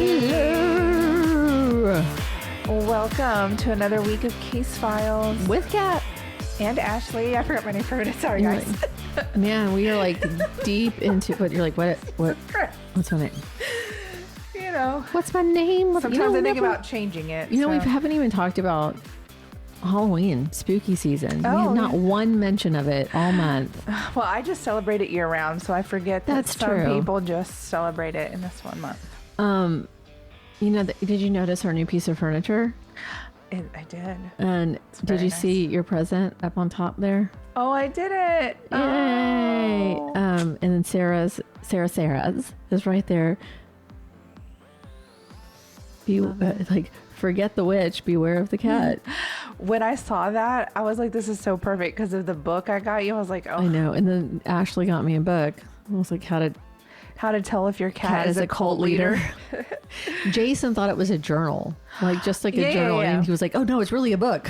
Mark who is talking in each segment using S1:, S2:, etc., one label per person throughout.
S1: Hello.
S2: Welcome to another week of Case Files
S1: With Kat.
S2: and Ashley. I forgot my name for a minute. Sorry,
S1: You're
S2: guys.
S1: like, man, we are like deep into what you're like. What's my name?
S2: You know,
S1: What's my name?
S2: sometimes I think about changing it.
S1: We haven't even talked about Halloween, spooky season.
S2: Oh,
S1: we have not
S2: yeah.
S1: one mention of it all month.
S2: Well, I just celebrate it year round, so I forget that
S1: That's
S2: some
S1: true.
S2: people just celebrate it in this 1 month.
S1: Did you notice our new piece of furniture?
S2: I did.
S1: And did
S2: very
S1: you
S2: nice.
S1: see your present up on top there?
S2: Oh, I did it.
S1: Yay!
S2: Oh.
S1: And then Sarah's is right there. Forget the witch, beware of the cat.
S2: When I saw that, I was like, this is so perfect because of the book I got you. I was like, oh,
S1: I know. And then Ashley got me a book. I was like, how to
S2: tell if your cat is a cult leader.
S1: Jason thought it was a journal, just like a journal.
S2: Yeah.
S1: And he was like, oh no, it's really a book.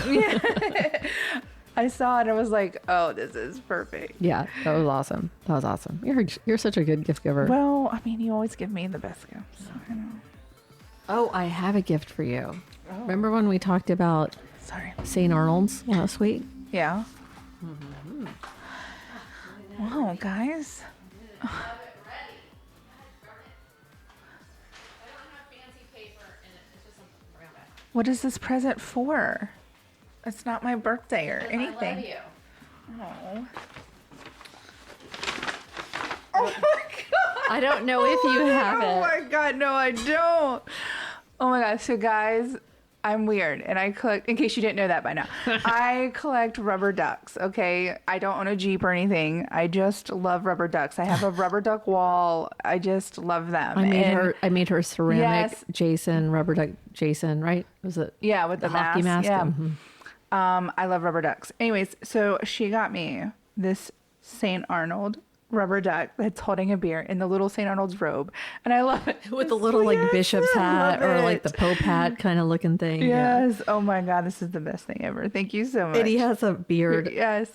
S2: I saw it and I was like, oh, this is perfect.
S1: Yeah, that was awesome. You're such a good gift giver.
S2: Well, I mean, you always give me the best gifts. So I know.
S1: Oh, I have a gift for you. Oh. Remember when we talked about
S2: Sorry.
S1: St. Arnold's last week?
S2: Yeah. Mm-hmm. Wow, guys. What is this present for? It's not my birthday or anything.
S1: I love you.
S2: Oh. Oh my god.
S1: I don't know if you have
S2: Oh
S1: it.
S2: my god, no, I don't. Oh my god. So guys, I'm weird and I collect, in case you didn't know that by now, I collect rubber ducks, okay? I don't own a Jeep or anything. I just love rubber ducks. I have a rubber duck wall. I just love them.
S1: I made her ceramic
S2: Yes.
S1: Jason, rubber duck Jason, right? Was it?
S2: Yeah, with the
S1: hockey mask.
S2: Yeah.
S1: Mm-hmm.
S2: I love rubber ducks. Anyways, so she got me this St. Arnold rubber duck that's holding a beer in the little St. Arnold's robe. And I love it.
S1: With the little
S2: Yes,
S1: bishop's
S2: I
S1: hat
S2: love
S1: or like
S2: it.
S1: the Pope hat kind of looking thing. Yeah.
S2: Yes. Oh my God. This is the best thing ever. Thank you so much.
S1: And he has a beard.
S2: Yes.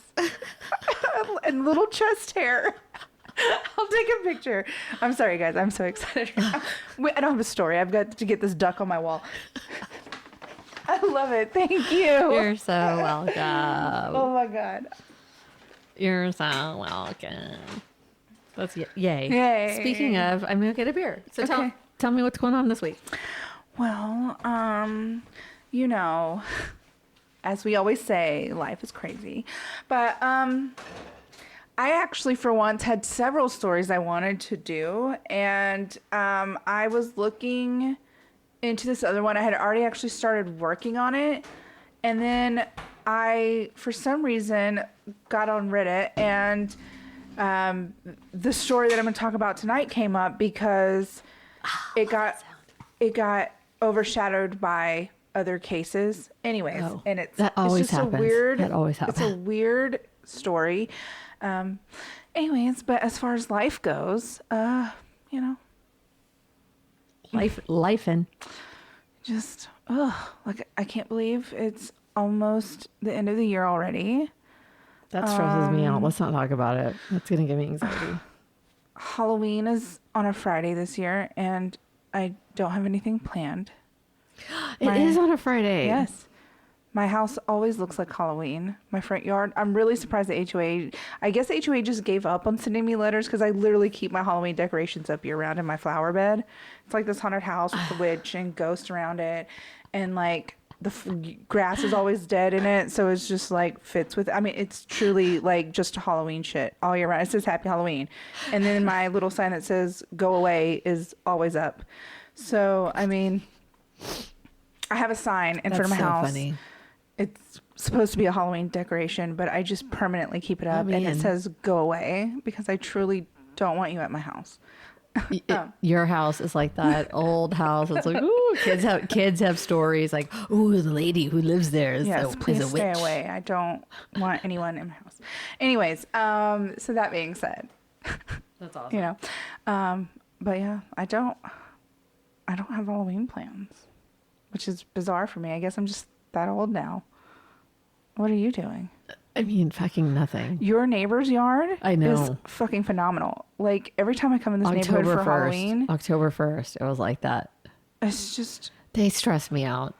S2: And little chest hair. I'll take a picture. I'm sorry, guys. I'm so excited. Wait, I don't have a story. I've got to get this duck on my wall. I love it. Thank you.
S1: You're so welcome.
S2: Oh my God.
S1: You're so welcome. That's yay.
S2: Yay.
S1: Speaking of, I'm gonna get a beer. So
S2: Okay.
S1: tell me what's going on this week.
S2: Well, as we always say, life is crazy. But I actually, for once, had several stories I wanted to do. And I was looking into this other one. I had already actually started working on it. And then I, for some reason, got on Reddit and the story that I'm going to talk about tonight came up because it got overshadowed by other cases. Anyways, and
S1: that always
S2: just
S1: happens.
S2: a weird.
S1: That always happens.
S2: It's a weird story. Anyways, but as far as life goes,
S1: Life in.
S2: just like I can't believe it's almost the end of the year already.
S1: That stresses me out. Let's not talk about it. That's gonna give me anxiety.
S2: Halloween is on a Friday this year, and I don't have anything planned.
S1: It is on a Friday.
S2: Yes. My house always looks like Halloween. My front yard. I'm really surprised the HOA. I guess the HOA just gave up on sending me letters because I literally keep my Halloween decorations up year round in my flower bed. It's like this haunted house with the witch and ghost around it. And like the grass is always dead in it. So it's just like fits with, I mean, it's truly like just Halloween shit all year round. It says Happy Halloween. And then my little sign that says go away is always up. So, I mean, I have a sign in front of my house.
S1: Funny.
S2: It's supposed to be a Halloween decoration, but I just permanently keep it up, and it says "Go away" because I truly don't want you at my house.
S1: Your house is like that old house. It's like, ooh, kids have stories like, ooh, the lady who lives there is
S2: Please
S1: a
S2: stay
S1: witch.
S2: away. I don't want anyone in my house. Anyways, so that being said,
S1: That's awesome.
S2: but yeah, I don't have Halloween plans, which is bizarre for me. I guess I'm just that old now. What are you doing?
S1: I mean, fucking nothing.
S2: Your neighbor's yard
S1: I know.
S2: is fucking phenomenal. Like every time I come in this neighborhood for Halloween.
S1: October 1st, it was like that.
S2: It's just,
S1: They stress me out.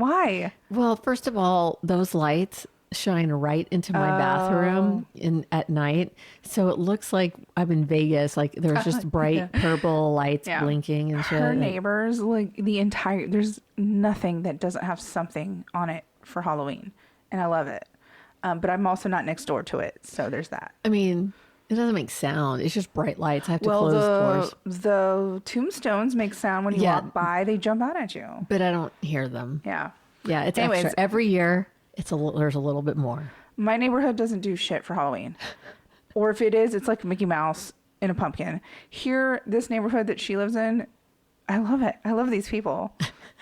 S2: why?
S1: Well, first of all, those lights shine right into my bathroom at night. So it looks like I'm in Vegas. Like there's just bright purple lights blinking and shit.
S2: Her neighbors, like there's nothing that doesn't have something on it for Halloween. And I love it. But I'm also not next door to it. So there's that.
S1: I mean, it doesn't make sound. It's just bright lights. I have to close doors.
S2: The tombstones make sound when you walk by. They jump out at you.
S1: But I don't hear them.
S2: Yeah.
S1: Yeah, it's extra. Every year, there's a little bit more.
S2: My neighborhood doesn't do shit for Halloween. Or if it is, it's like Mickey Mouse in a pumpkin. Here, this neighborhood that she lives in, I love it. I love these people.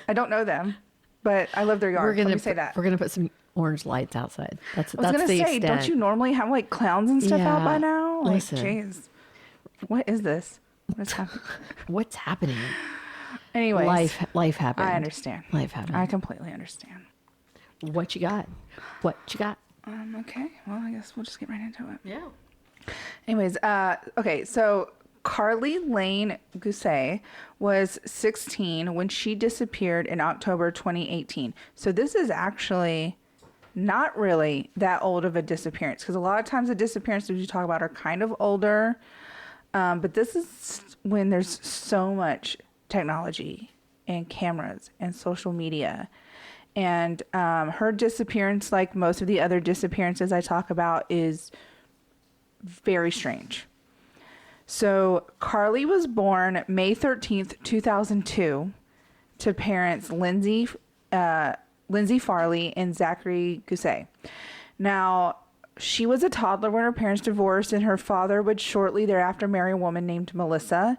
S2: I don't know them, but I love their yard. Let me say that.
S1: We're going to put some orange lights outside.
S2: I was going to say,
S1: extent.
S2: don't you normally have like clowns and stuff out by now? Like,
S1: Listen.
S2: jeez. What is this? What's happening?
S1: What's happening?
S2: Anyways.
S1: Life happened.
S2: I understand.
S1: Life happened.
S2: I completely understand.
S1: What you got?
S2: Okay. Well, I guess we'll just get right into it.
S1: Yeah.
S2: Anyways, okay, so Karli Lain Guse was 16 when she disappeared in October 2018. So this is actually not really that old of a disappearance, because a lot of times the disappearances you talk about are kind of older, but this is when there's so much technology and cameras and social media. And her disappearance, like most of the other disappearances I talk about, is very strange. So Karli was born May 13th, 2002 to parents Lindsay Farley and Zachary Guse. Now, she was a toddler when her parents divorced, and her father would shortly thereafter marry a woman named Melissa.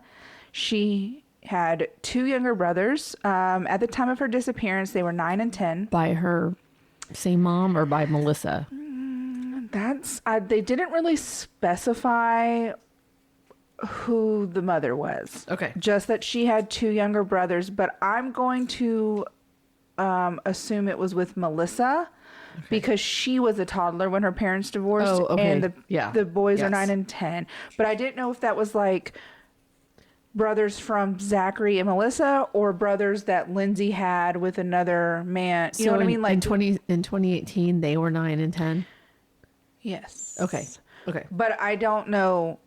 S2: She had two younger brothers. At the time of her disappearance, they were 9 and 10.
S1: By her same mom or by Melissa?
S2: They didn't really specify who the mother was.
S1: Okay.
S2: Just that she had two younger brothers, but I'm going to assume it was with Melissa, because she was a toddler when her parents divorced.
S1: Oh, okay.
S2: And the boys are 9 and 10. But I didn't know if that was like brothers from Zachary and Melissa, or brothers that Lindsay had with another man. You know what I mean? Like
S1: in 2018, they were 9 and 10.
S2: Yes.
S1: Okay.
S2: But I don't know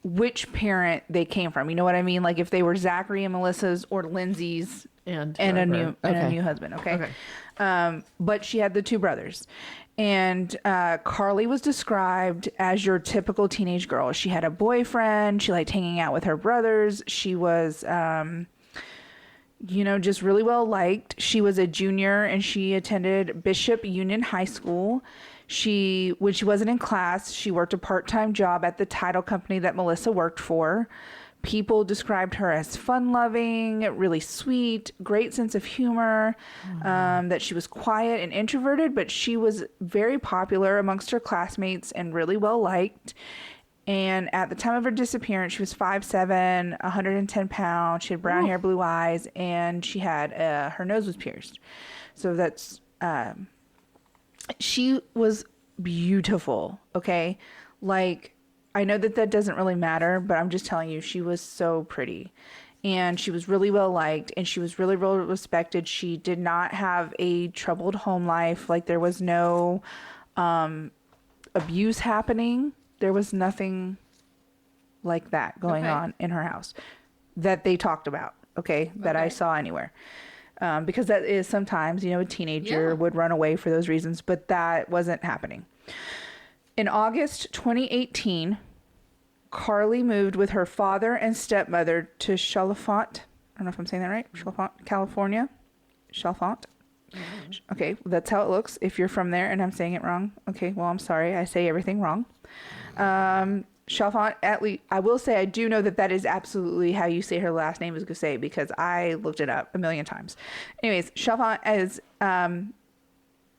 S2: which parent they came from. You know what I mean? Like if they were Zachary and Melissa's, or Lindsay's and a new husband. Okay. But she had the two brothers. And Karli was described as your typical teenage girl. She had a boyfriend. She liked hanging out with her brothers. She was, just really well liked. She was a junior and she attended Bishop Union High School. When she wasn't in class, she worked a part-time job at the title company that Melissa worked for. People described her as fun-loving, really sweet, great sense of humor, that she was quiet and introverted, but she was very popular amongst her classmates and really well-liked. And at the time of her disappearance, she was 5'7", 110 pounds. She had brown hair, blue eyes, and she had her nose was pierced. So that's... she was beautiful, okay? Like, I know that doesn't really matter, but I'm just telling you, she was so pretty. And she was really well liked, and she was really well respected. She did not have a troubled home life. Like, there was no abuse happening. There was nothing like that going on in her house that they talked about, that I saw anywhere. Because that is sometimes, a teenager would run away for those reasons, but that wasn't happening. In August 2018, Karli moved with her father and stepmother to Chalfont. I don't know if I'm saying that right. Chalfont, California. Chalfont. Okay, that's how it looks if you're from there and I'm saying it wrong. Okay, well, I'm sorry. I say everything wrong. Chalfont, at least, I will say I do know that is absolutely how you say her last name is Guse, because I looked it up a million times. Anyways, Chalfont is,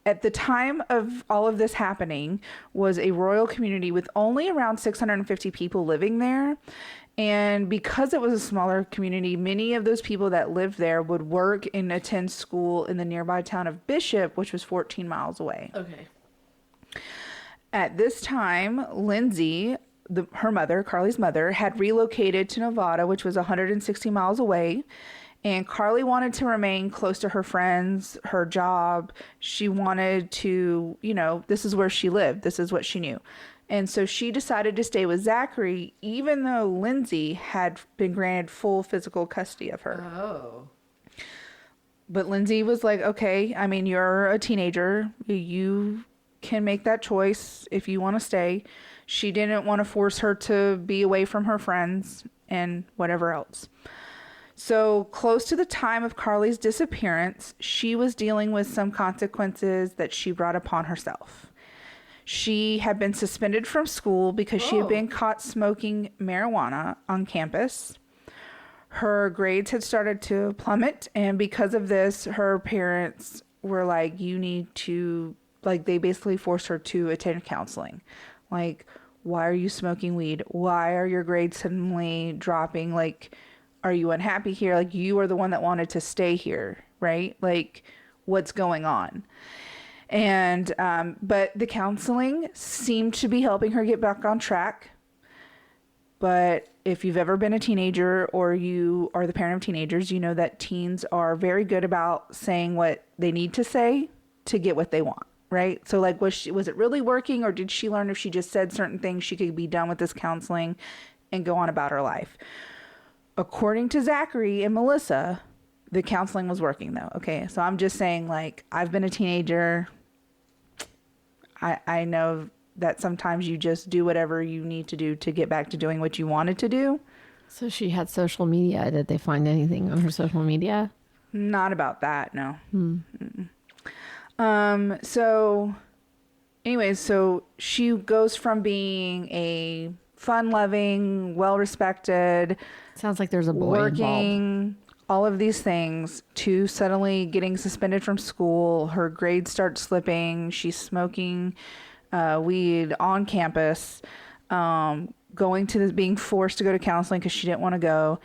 S2: at the time of all of this happening, was a rural community with only around 650 people living there. And because it was a smaller community, many of those people that lived there would work and attend school in the nearby town of Bishop, which was 14 miles away.
S1: Okay.
S2: At this time, Lindsay, her mother, Karli's mother, had relocated to Nevada, which was 160 miles away. And Karlie wanted to remain close to her friends, her job. She wanted to, this is where she lived. This is what she knew. And so she decided to stay with Zachary, even though Lindsay had been granted full physical custody of her.
S1: Oh.
S2: But Lindsay was like, okay, I mean, you're a teenager. You can make that choice if you want to stay. She didn't want to force her to be away from her friends and whatever else. So close to the time of Karlie's disappearance, she was dealing with some consequences that she brought upon herself. She had been suspended from school because she had been caught smoking marijuana on campus. Her grades had started to plummet, and because of this, her parents were like, you need to, like, they basically forced her to attend counseling. Like, why are you smoking weed? Why are your grades suddenly dropping? Like, are you unhappy here? Like, you are the one that wanted to stay here, right? Like, what's going on? And, but the counseling seemed to be helping her get back on track. But if you've ever been a teenager or you are the parent of teenagers, you know that teens are very good about saying what they need to say to get what they want, right? So like, was it really working, or did she learn if she just said certain things, she could be done with this counseling and go on about her life? According to Zachary and Melissa, the counseling was working though. Okay. So I'm just saying, like, I've been a teenager. I know that sometimes you just do whatever you need to do to get back to doing what you wanted to do.
S1: So she had social media. Did they find anything on her social media?
S2: Not about that, no. So anyways, so she goes from being a fun-loving, well-respected,
S1: sounds like there's a boy
S2: working,
S1: involved,
S2: all of these things, to suddenly getting suspended from school. Her grades start slipping. She's smoking weed on campus, going to this, being forced to go to counseling because she didn't want to go.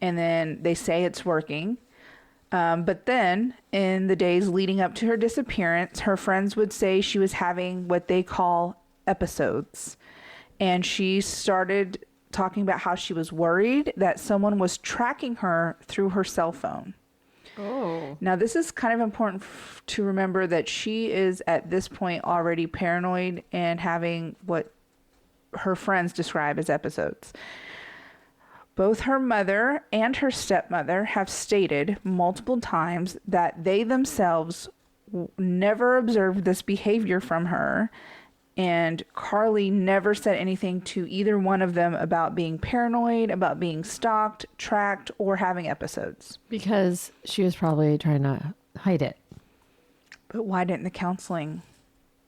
S2: And then they say it's working. But then in the days leading up to her disappearance, her friends would say she was having what they call episodes. And she started talking about how she was worried that someone was tracking her through her cell phone.
S1: Oh.
S2: Now, this is kind of important to remember that she is at this point already paranoid and having what her friends describe as episodes. Both her mother and her stepmother have stated multiple times that they themselves never observed this behavior from her. And Karlie never said anything to either one of them about being paranoid, about being stalked, tracked, or having episodes.
S1: Because she was probably trying to hide it.
S2: But why didn't the counseling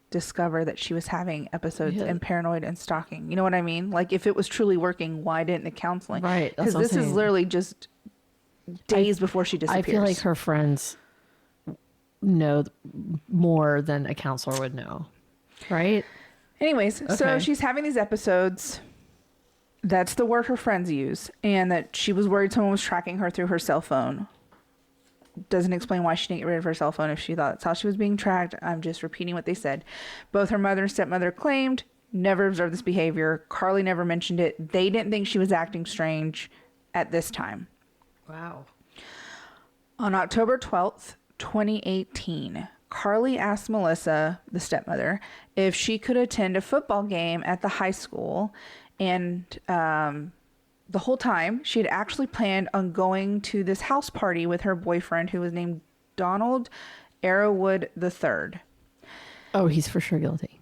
S2: discover that she was having episodes and paranoid and stalking? You know what I mean? Like, if it was truly working, why didn't the counseling?
S1: Right.
S2: Because this is literally just days before she disappears.
S1: I feel like her friends know more than a counselor would know. Right?
S2: Anyways, so she's having these episodes. That's the word her friends use. And that she was worried someone was tracking her through her cell phone. Doesn't explain why she didn't get rid of her cell phone if she thought that's how she was being tracked. I'm just repeating what they said. Both her mother and stepmother claimed never observed this behavior. Karlie never mentioned it. They didn't think she was acting strange at this time.
S1: Wow.
S2: On October 12th, 2018, Karlie asked Melissa, the stepmother, if she could attend a football game at the high school. And the whole time, she had actually planned on going to this house party with her boyfriend, who was named Donald Arrowwood III.
S1: Oh, he's for sure guilty.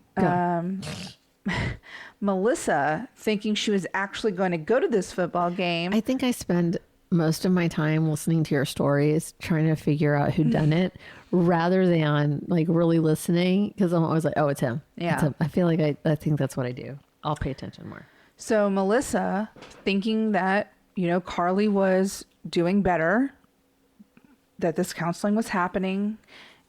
S2: Melissa, thinking she was actually going to go to this football game.
S1: I think I spend most of my time listening to your stories, trying to figure out who done it, rather than like really listening, because I'm always like, oh, it's him.
S2: Yeah.
S1: It's him. I feel like I think that's what I do. I'll pay attention more.
S2: So Melissa, thinking that, Karlie was doing better, that this counseling was happening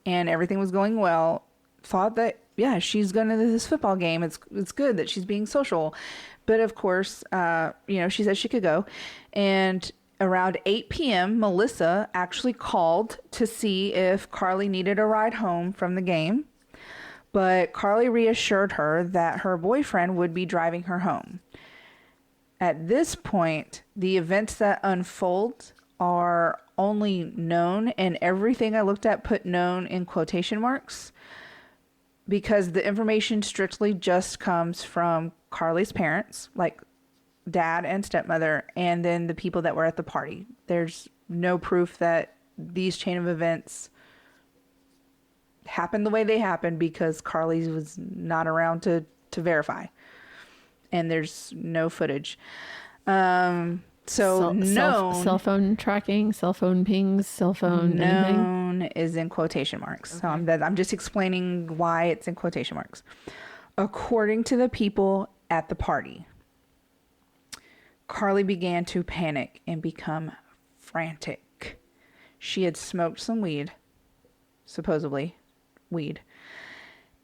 S2: and everything was going well, thought that, yeah, she's going to this football game. It's good that she's being social. But of course, she said she could go. And around 8 p.m., Melissa actually called to see if Karlie needed a ride home from the game. But Karlie reassured her that her boyfriend would be driving her home. At this point, the events that unfold are only known, and everything I looked at put known in quotation marks, because the information strictly just comes from Karlie's parents, like dad and stepmother, and then the people that were at the party. There's no proof that these chain of events happened the way they happened, because Karlie was not around to verify. And there's no footage. Cell
S1: phone tracking, cell phone pings, cell phone anything?
S2: Known is in quotation marks. Okay. So I'm just explaining why it's in quotation marks. According to the people at the party, Karlie began to panic and become frantic. She had smoked some weed, supposedly weed,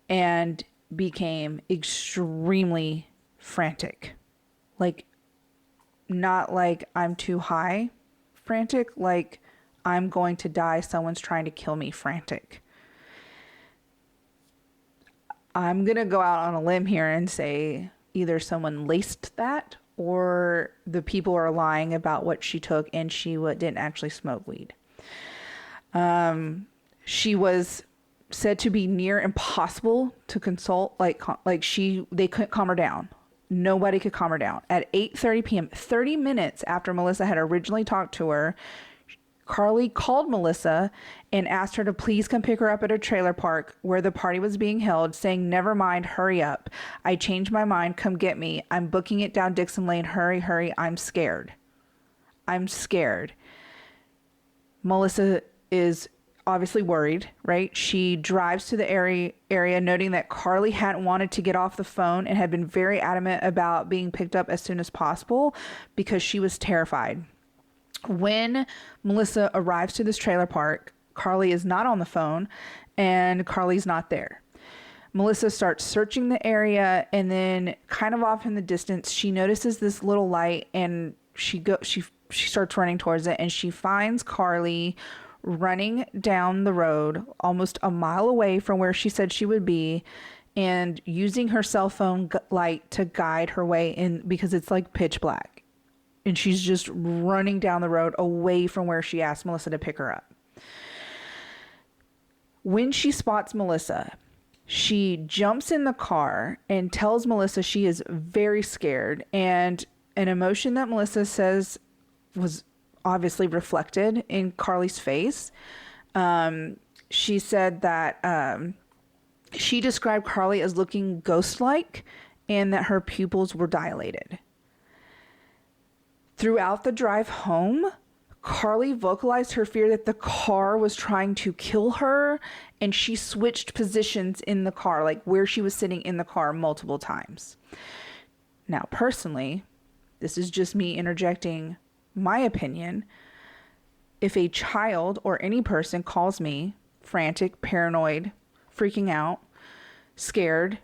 S2: and became extremely frantic. Like, not like I'm too high frantic, like I'm going to die, someone's trying to kill me frantic. I'm going to go out on a limb here and say either someone laced that, or the people are lying about what she took and she didn't actually smoke weed. She was said to be near impossible to consult. They couldn't calm her down. Nobody could calm her down. At 8:30 p.m., 30 minutes after Melissa had originally talked to her, Karlie called Melissa and asked her to please come pick her up at a trailer park where the party was being held, saying, "Never mind, hurry up. I changed my mind. Come get me. I'm booking it down Dixon Lane. Hurry, hurry. I'm scared." I'm scared. Melissa is obviously worried, right? She drives to the area, noting that Karlie hadn't wanted to get off the phone and had been very adamant about being picked up as soon as possible because she was terrified. When Melissa arrives to this trailer park, Karlie is not on the phone and Karlie's not there. Melissa starts searching the area, and then kind of off in the distance, she notices this little light, and she starts running towards it, and she finds Karlie running down the road almost a mile away from where she said she would be, and using her cell phone light to guide her way in, because it's like pitch black, and she's just running down the road away from where she asked Melissa to pick her up. When she spots Melissa, she jumps in the car and tells Melissa she is very scared, and an emotion that Melissa says was obviously reflected in Karlie's face. She said that she described Karlie as looking ghost-like and that her pupils were dilated. Throughout the drive home, Karlie vocalized her fear that the car was trying to kill her, and she switched positions in the car, like where she was sitting in the car, multiple times. Now, personally, this is just me interjecting my opinion. If a child or any person calls me frantic, paranoid, freaking out, scared,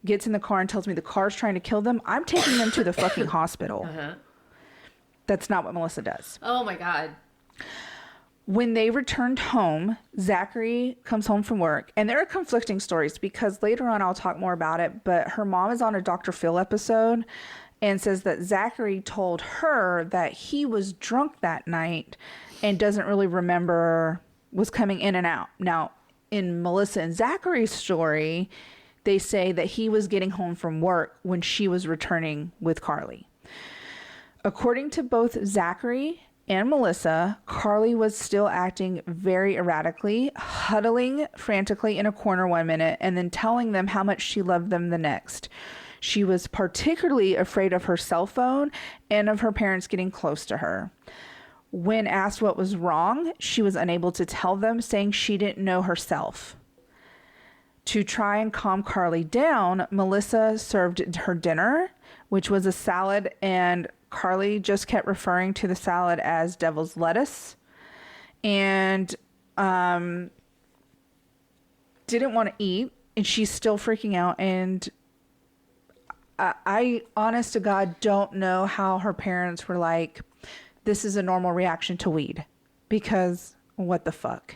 S2: gets in the car and tells me the car's trying to kill them, I'm taking them to the fucking hospital. Uh-huh. That's not what Melissa does.
S1: Oh my God.
S2: When they returned home, Zachary comes home from work, and there are conflicting stories because later on I'll talk more about it, but her mom is on a Dr. Phil episode and says that Zachary told her that he was drunk that night and doesn't really remember, was coming in and out. Now, in Melissa and Zachary's story, they say that he was getting home from work when she was returning with Karlie. According to both Zachary and Melissa, Karlie was still acting very erratically, huddling frantically in a corner one minute and then telling them how much she loved them the next. She was particularly afraid of her cell phone and of her parents getting close to her. When asked what was wrong, she was unable to tell them, saying she didn't know herself. To try and calm Karlie down, Melissa served her dinner, which was a salad, and Karlie just kept referring to the salad as devil's lettuce, and didn't want to eat, and she's still freaking out. And I honest to God don't know how her parents were like, this is a normal reaction to weed, because what the fuck.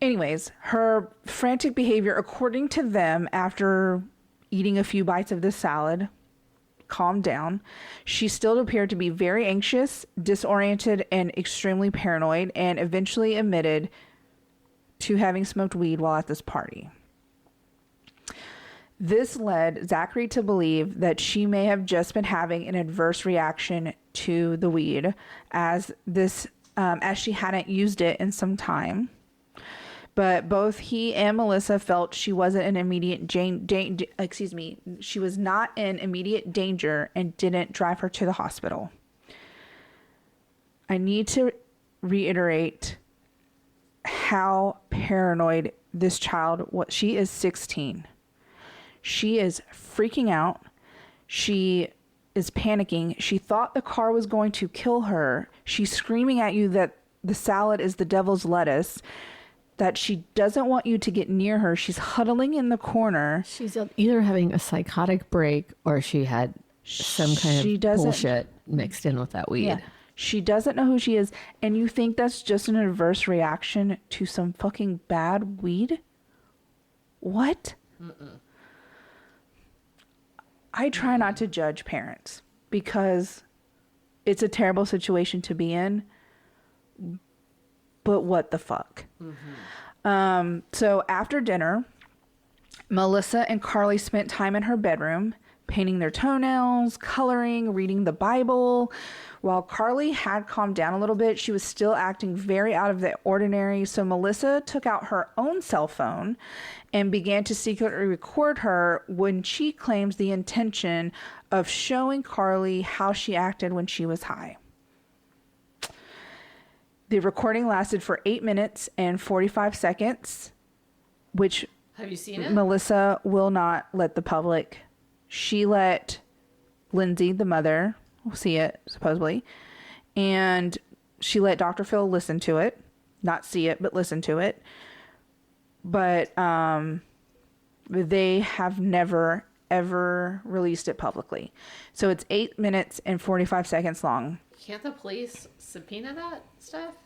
S2: Anyways, her frantic behavior, according to them, after eating a few bites of this salad, calmed down. She still appeared to be very anxious, disoriented, and extremely paranoid, and eventually admitted to having smoked weed while at this party. This led Zachary to believe that she may have just been having an adverse reaction to the weed, as she hadn't used it in some time. But both he and Melissa felt she wasn't in immediate she was not in immediate danger and didn't drive her to the hospital. I need to reiterate how paranoid this child was. She is 16. She is freaking out. She is panicking. She thought the car was going to kill her. She's screaming at you that the salad is the devil's lettuce, that she doesn't want you to get near her. She's huddling in the corner.
S1: She's either having a psychotic break or she had some kind of bullshit mixed in with that weed. Yeah.
S2: She doesn't know who she is. And you think that's just an adverse reaction to some fucking bad weed? What? Mm-mm. I try not to judge parents because it's a terrible situation to be in, but what the fuck? Mm-hmm. So after dinner, Melissa and Karlie spent time in her bedroom, painting their toenails, coloring, reading the Bible. While Karlie had calmed down a little bit, she was still acting very out of the ordinary. So Melissa took out her own cell phone and began to secretly record her when she claims the intention of showing Karlie how she acted when she was high. The recording lasted for 8 minutes and 45 seconds, which
S1: have you seen it?
S2: Melissa will not let the public. She let Lindsay, the mother, see it, supposedly. And she let Dr. Phil listen to it. Not see it, but listen to it. But they have never, ever released it publicly. So it's 8 minutes and 45 seconds long.
S1: Can't the police subpoena that stuff?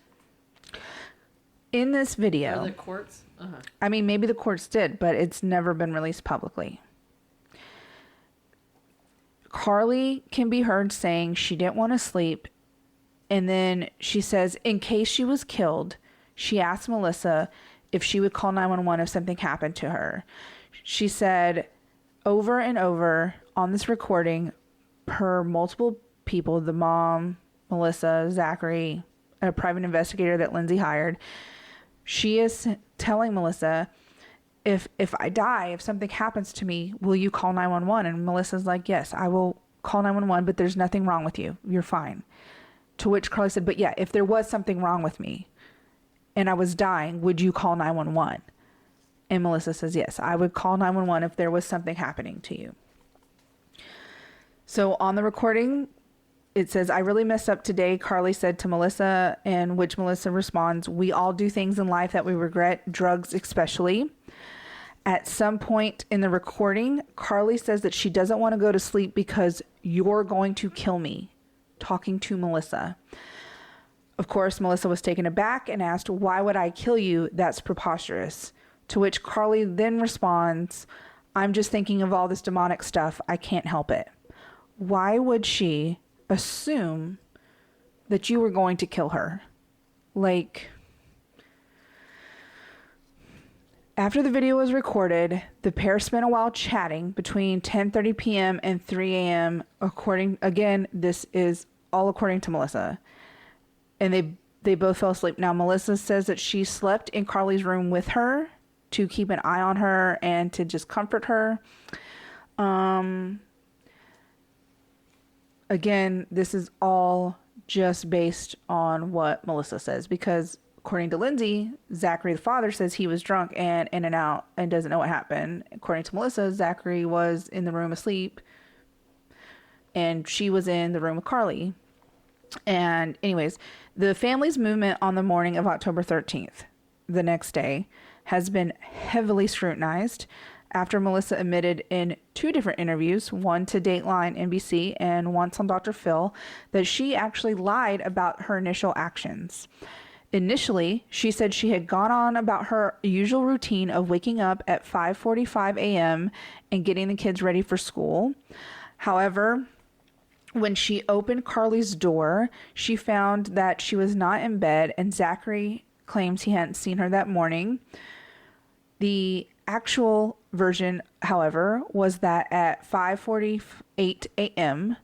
S2: In this video.
S1: Or the courts? Uh-huh.
S2: I mean, maybe the courts did, but it's never been released publicly. Karlie can be heard saying she didn't want to sleep. And then she says, in case she was killed, she asked Melissa if she would call 911 if something happened to her. She said over and over on this recording, per multiple people, the mom, Melissa, Zachary, a private investigator that Lindsay hired, she is telling Melissa, if I die, if something happens to me, will you call 911? And Melissa's like, yes, I will call 911, but there's nothing wrong with you. You're fine. To which Karlie said, but yeah, if there was something wrong with me and I was dying, would you call 911? And Melissa says, yes, I would call 911 if there was something happening to you. So on the recording, it says, I really messed up today, Karlie said to Melissa, in which Melissa responds, we all do things in life that we regret, drugs especially. At some point in the recording, Karlie says that she doesn't want to go to sleep because you're going to kill me, talking to Melissa. Of course, Melissa was taken aback and asked, why would I kill you? That's preposterous. To which Karlie then responds, I'm just thinking of all this demonic stuff. I can't help it. Why would she assume that you were going to kill her? Like, after the video was recorded, the pair spent a while chatting between 10:30 p.m. and 3 a.m. This is all according to Melissa. And they both fell asleep. Now, Melissa says that she slept in Karlie's room with her to keep an eye on her and to just comfort her. Again, this is all just based on what Melissa says, because according to Lindsay, Zachary, the father, says he was drunk and in and out and doesn't know what happened. According to Melissa, Zachary was in the room asleep and she was in the room with Karlie. And anyways, the family's movement on the morning of October 13th, the next day, has been heavily scrutinized after Melissa admitted in 2 different interviews, one to Dateline NBC and once on Dr. Phil, that she actually lied about her initial actions. Initially, she said she had gone on about her usual routine of waking up at 5:45 a.m. and getting the kids ready for school. However, when she opened Karlie's door, she found that she was not in bed, and Zachary claims he hadn't seen her that morning. The actual version, however, was that at 5:48 a.m.,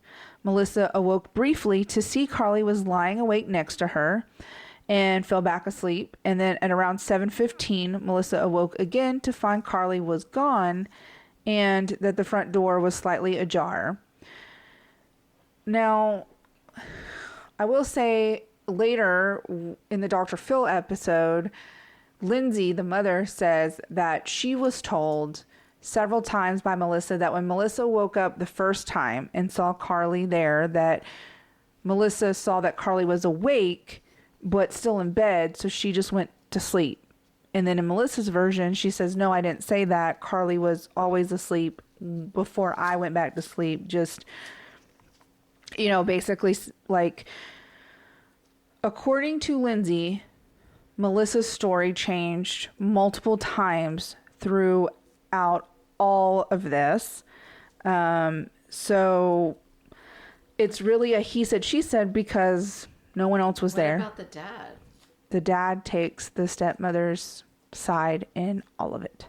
S2: Melissa awoke briefly to see Karlie was lying awake next to her and fell back asleep. And then at around 7:15, Melissa awoke again to find Karlie was gone and that the front door was slightly ajar. Now, I will say later in the Dr. Phil episode, Lindsay, the mother, says that she was told several times by Melissa that when Melissa woke up the first time and saw Karlie there, that Melissa saw that Karlie was awake but still in bed, so she just went to sleep. And then in Melissa's version, she says, no, I didn't say that. Karlie was always asleep before I went back to sleep. Just, you know, basically, like, according to Lindsay, Melissa's story changed multiple times throughout all of this. So it's really a he said, she said, because no one else was there.
S1: What about the dad?
S2: The dad takes the stepmother's side in all of it.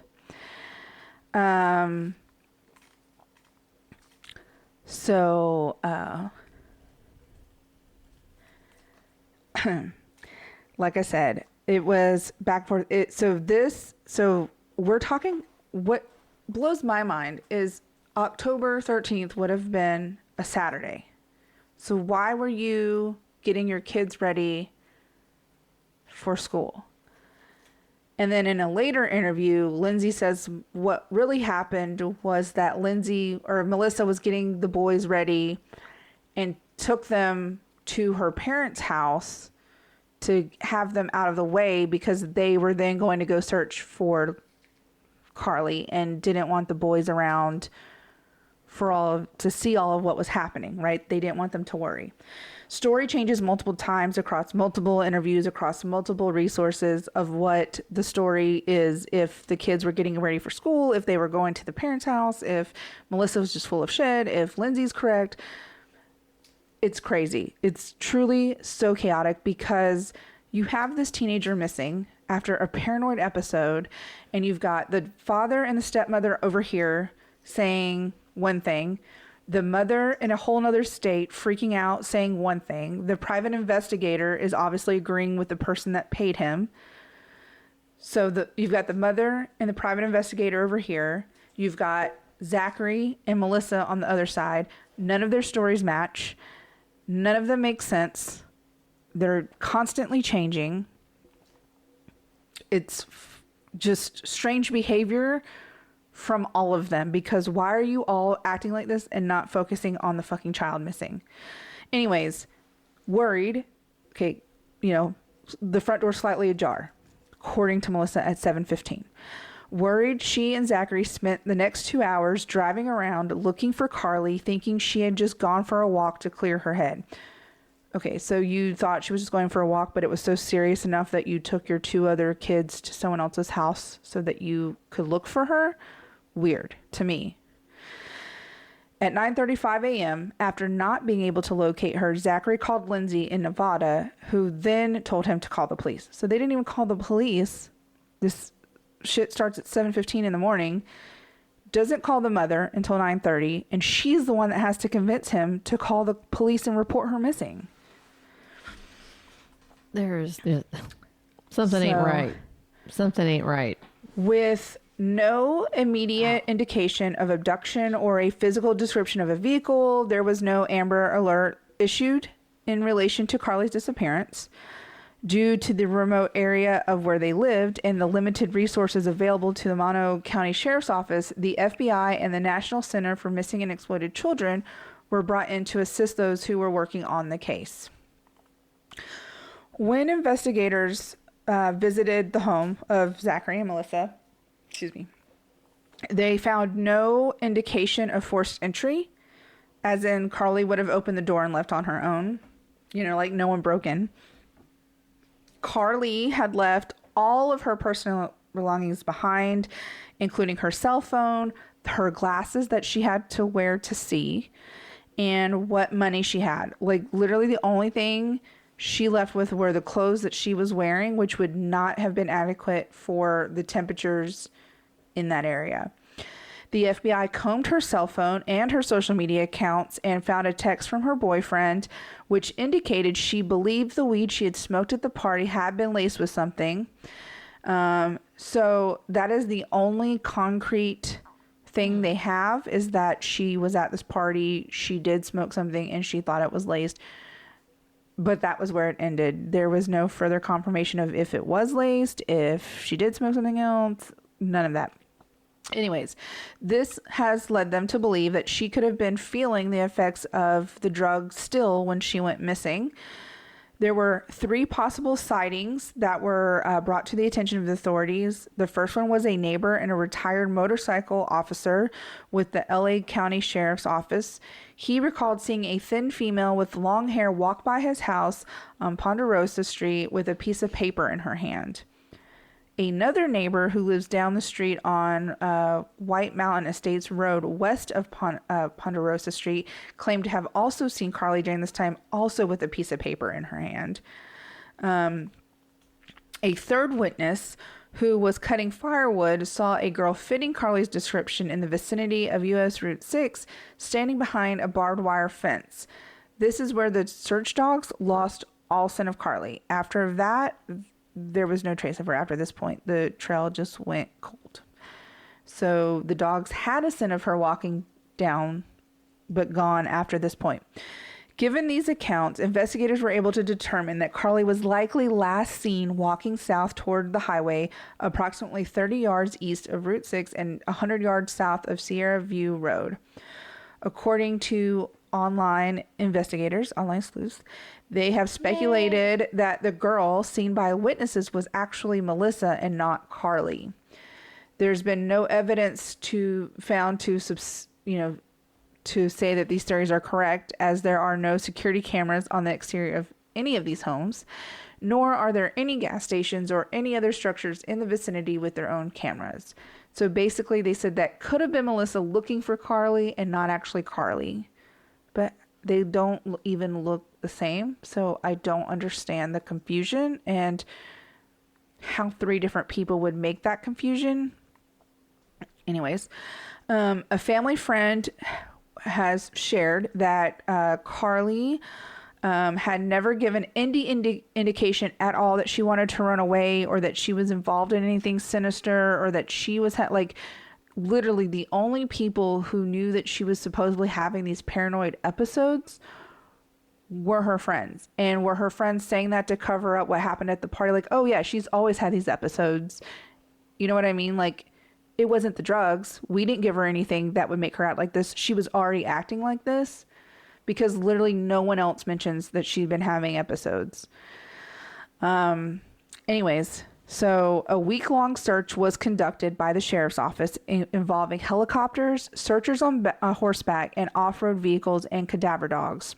S2: Like I said, it was back for it. So we're talking, what blows my mind is October 13th would have been a Saturday. So why were you getting your kids ready for school? And then in a later interview, Lindsay says what really happened was that Melissa was getting the boys ready and took them to her parents' house to have them out of the way because they were then going to go search for Karlie and didn't want the boys around to see all of what was happening, right? They didn't want them to worry. Story changes multiple times across multiple interviews, across multiple resources of what the story is. If the kids were getting ready for school, if they were going to the parents' house, if Melissa was just full of shit, if Lindsay's correct. It's crazy. It's truly so chaotic because you have this teenager missing after a paranoid episode, and you've got the father and the stepmother over here saying one thing, the mother in a whole nother state freaking out saying one thing, the private investigator is obviously agreeing with the person that paid him. So you've got the mother and the private investigator over here. You've got Zachary and Melissa on the other side. None of their stories match. None of them make sense. They're constantly changing. It's just strange behavior from all of them, because why are you all acting like this and not focusing on the fucking child missing? Anyways, worried. Okay, the front door slightly ajar, according to Melissa at 7:15. Worried, she and Zachary spent the next 2 hours driving around looking for Karlie, thinking she had just gone for a walk to clear her head. Okay, so you thought she was just going for a walk, but it was so serious enough that you took your 2 other kids to someone else's house so that you could look for her? Weird to me. At 9:35 a.m., after not being able to locate her, Zachary called Lindsay in Nevada, who then told him to call the police. So they didn't even call the police. This shit starts at 7:15 in the morning. Doesn't call the mother until 9:30, and she's the one that has to convince him to call the police and report her missing.
S1: There's something ain't right. Something ain't right.
S2: With no immediate indication of abduction or a physical description of a vehicle, there was no Amber Alert issued in relation to Karlie's disappearance. Due to the remote area of where they lived and the limited resources available to the Mono County Sheriff's Office, the FBI and the National Center for Missing and Exploited Children were brought in to assist those who were working on the case. When investigators visited the home of Zachary and Melissa, they found no indication of forced entry, as in Karlie would have opened the door and left on her own, like no one broke in. Karlie had left all of her personal belongings behind, including her cell phone, her glasses that she had to wear to see, and what money she had. Like, literally the only thing she left with were the clothes that she was wearing, which would not have been adequate for the temperatures in that area. The FBI combed her cell phone and her social media accounts and found a text from her boyfriend, which indicated she believed the weed she had smoked at the party had been laced with something. So that is the only concrete thing they have, is that she was at this party, she did smoke something, and she thought it was laced. But that was where it ended. There was no further confirmation of if it was laced, if she did smoke something else, none of that. Anyways, this has led them to believe that she could have been feeling the effects of the drug still when she went missing. There were 3 possible sightings that were brought to the attention of the authorities. The first one was a neighbor and a retired motorcycle officer with the LA County Sheriff's Office. He recalled seeing a thin female with long hair walk by his house on Ponderosa Street with a piece of paper in her hand. Another neighbor who lives down the street on White Mountain Estates Road west of Ponderosa Street claimed to have also seen Karlie during this time, also with a piece of paper in her hand. A third witness who was cutting firewood saw a girl fitting Karlie's description in the vicinity of US Route 6, standing behind a barbed wire fence. This is where the search dogs lost all scent of Karlie. After that, there was no trace of her after this point. The trail just went cold. So the dogs had a scent of her walking down, but gone after this point. Given these accounts, investigators were able to determine that Karlie was likely last seen walking south toward the highway, approximately 30 yards east of Route 6 and 100 yards south of Sierra View Road. According to online investigators, online sleuths, they have speculated that the girl seen by witnesses was actually Melissa and not Karlie. There's been no evidence found to say that these theories are correct, as there are no security cameras on the exterior of any of these homes, nor are there any gas stations or any other structures in the vicinity with their own cameras. So basically, they said that could have been Melissa looking for Karlie and not actually Karlie. But they don't even look the same, so I don't understand the confusion and how 3 different people would make that confusion. Anyways, a family friend has shared that Karlie had never given any indication at all that she wanted to run away or that she was involved in anything sinister or that she was literally the only people who knew that she was supposedly having these paranoid episodes were her friends. And were her friends saying that to cover up what happened at the party? Like, oh yeah, she's always had these episodes. You know what I mean? Like, it wasn't the drugs. We didn't give her anything that would make her act like this. She was already acting like this because literally no one else mentions that she'd been having episodes. Anyways, so a week-long search was conducted by the sheriff's office involving helicopters, searchers on horseback, and off-road vehicles and cadaver dogs.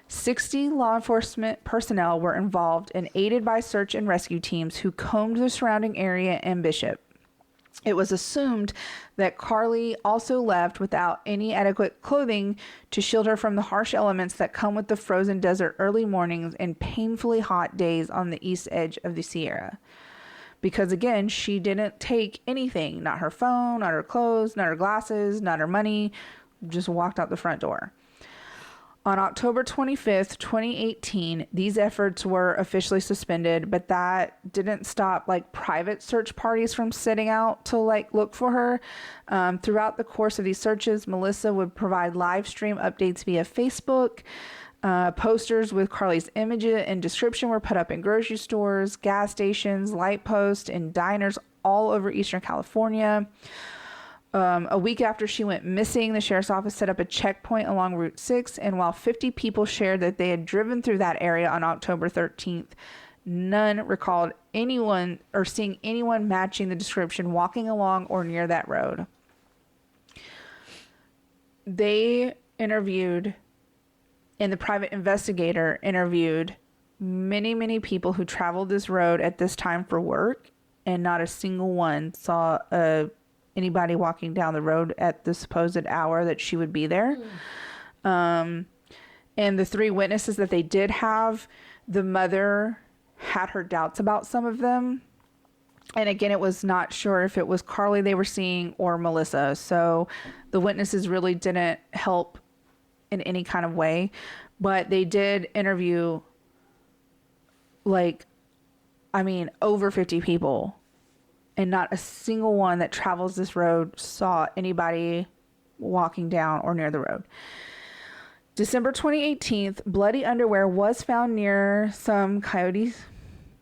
S2: 60 law enforcement personnel were involved and aided by search and rescue teams who combed the surrounding area and Bishop. It was assumed that Karlie also left without any adequate clothing to shield her from the harsh elements that come with the frozen desert early mornings and painfully hot days on the east edge of the Sierra. Because again, she didn't take anything, not her phone, not her clothes, not her glasses, not her money, just walked out the front door. On October 25th, 2018, these efforts were officially suspended, but that didn't stop private search parties from setting out to look for her. Throughout the course of these searches, Melissa would provide live stream updates via Facebook. Posters with Karlie's image and description were put up in grocery stores, gas stations, light posts, and diners all over Eastern California. A week after she went missing, the sheriff's office set up a checkpoint along Route 6, and while 50 people shared that they had driven through that area on October 13th, none recalled anyone or seeing anyone matching the description walking along or near that road. They interviewed, and the private investigator interviewed many, many people who traveled this road at this time for work, and not a single one saw a anybody walking down the road at the supposed hour that she would be there. And the 3 witnesses that they did have, the mother had her doubts about some of them. And again, it was not sure if it was Karlie they were seeing or Melissa. So the witnesses really didn't help in any kind of way. But they did interview, over 50 people. And not a single one that travels this road saw anybody walking down or near the road. December 2018, bloody underwear was found near some coyote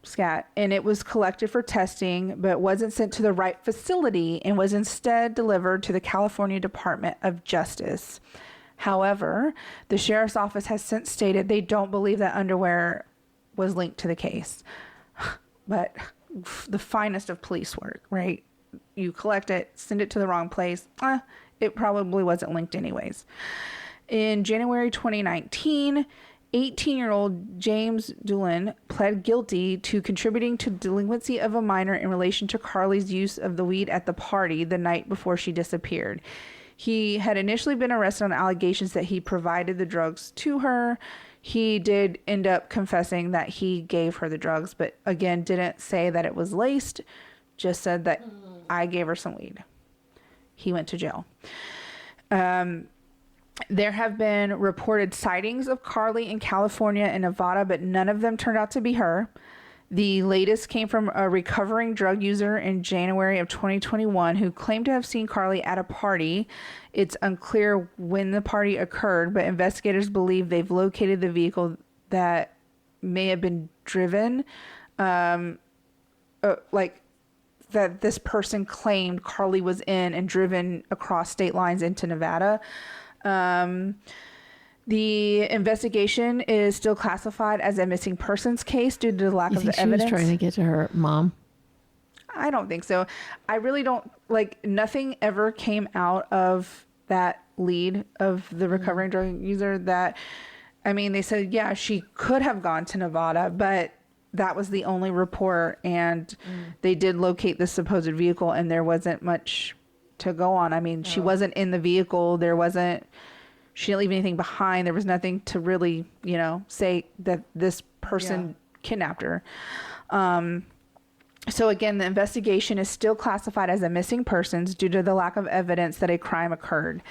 S2: scat, and it was collected for testing, but wasn't sent to the right facility and was instead delivered to the California Department of Justice. However, the sheriff's office has since stated they don't believe that underwear was linked to the case. But the finest of police work, right? You collect it, send it to the wrong place. It probably wasn't linked anyways. In January 2019, 18-year-old James Doolin pled guilty to contributing to delinquency of a minor in relation to Karlie's use of the weed at the party the night before she disappeared. He had initially been arrested on allegations that he provided the drugs to her. He did end up confessing that he gave her the drugs, but again, didn't say that it was laced, just said that I gave her some weed. He went to jail. There have been reported sightings of Karlie in California and Nevada, but none of them turned out to be her. The latest came from a recovering drug user in January of 2021 who claimed to have seen Karlie at a party. It's unclear when the party occurred, but investigators believe they've located the vehicle that may have been driven, that this person claimed Karlie was in and driven across state lines into Nevada. The investigation is still classified as a missing persons case due to the lack of the evidence.
S1: She was trying to get to her mom?
S2: I don't think so. I really don't, nothing ever came out of that lead of the recovering drug user they said, yeah, she could have gone to Nevada, but that was the only report, and they did locate the supposed vehicle, and there wasn't much to go on. She wasn't in the vehicle. She didn't leave anything behind. There was nothing to really, say that this person kidnapped her. So again, the investigation is still classified as a missing persons due to the lack of evidence that a crime occurred.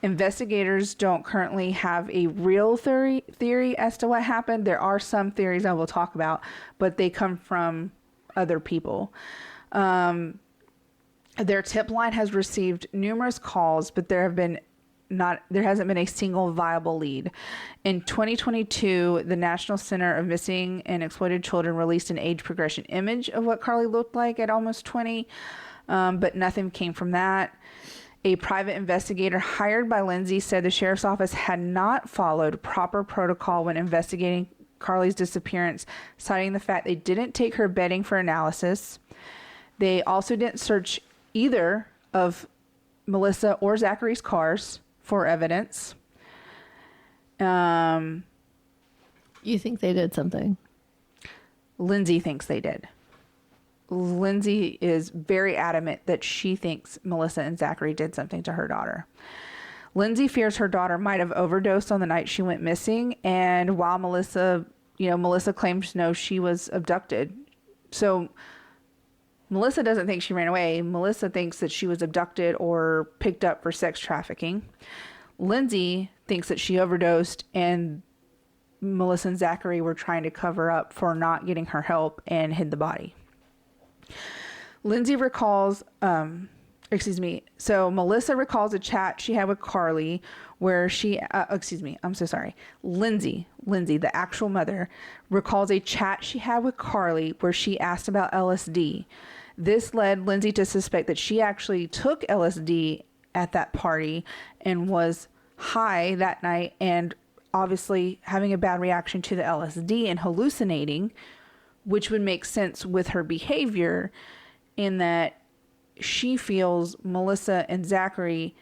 S2: Investigators don't currently have a real theory as to what happened. There are some theories I will talk about, but they come from other people. Their tip line has received numerous calls, but there hasn't been a single viable lead. In 2022, the National Center of Missing and Exploited Children released an age progression image of what Karlie looked like at almost 20, but nothing came from that. A private investigator hired by Lindsay said the sheriff's office had not followed proper protocol when investigating Karlie's disappearance, citing the fact they didn't take her bedding for analysis. They also didn't search either of Melissa or Zachary's cars for evidence.
S1: You think they did something?
S2: Lindsay thinks they did. Lindsay is very adamant that she thinks Melissa and Zachary did something to her daughter. Lindsay fears her daughter might have overdosed on the night she went missing, and while Melissa claims no, she was abducted. So Melissa doesn't think she ran away. Melissa thinks that she was abducted or picked up for sex trafficking. Lindsay thinks that she overdosed and Melissa and Zachary were trying to cover up for not getting her help and hid the body. Lindsay recalls, so Melissa recalls a chat she had with Karlie where Lindsay, the actual mother, recalls a chat she had with Karlie where she asked about LSD. This led Lindsay to suspect that she actually took LSD at that party and was high that night and obviously having a bad reaction to the LSD and hallucinating, which would make sense with her behavior in that she feels Melissa and Zachary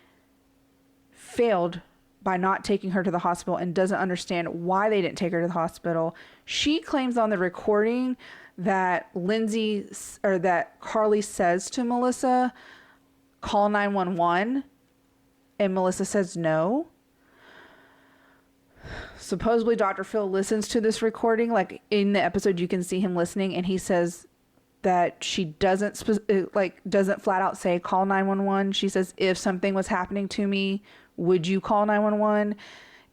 S2: failed by not taking her to the hospital and doesn't understand why they didn't take her to the hospital. She claims on the recording that Karlie says to Melissa, call 911, and Melissa says no. Supposedly Dr. Phil listens to this recording. Like in the episode, you can see him listening, and he says that she doesn't flat out say call 911. She says, if something was happening to me, would you call 911?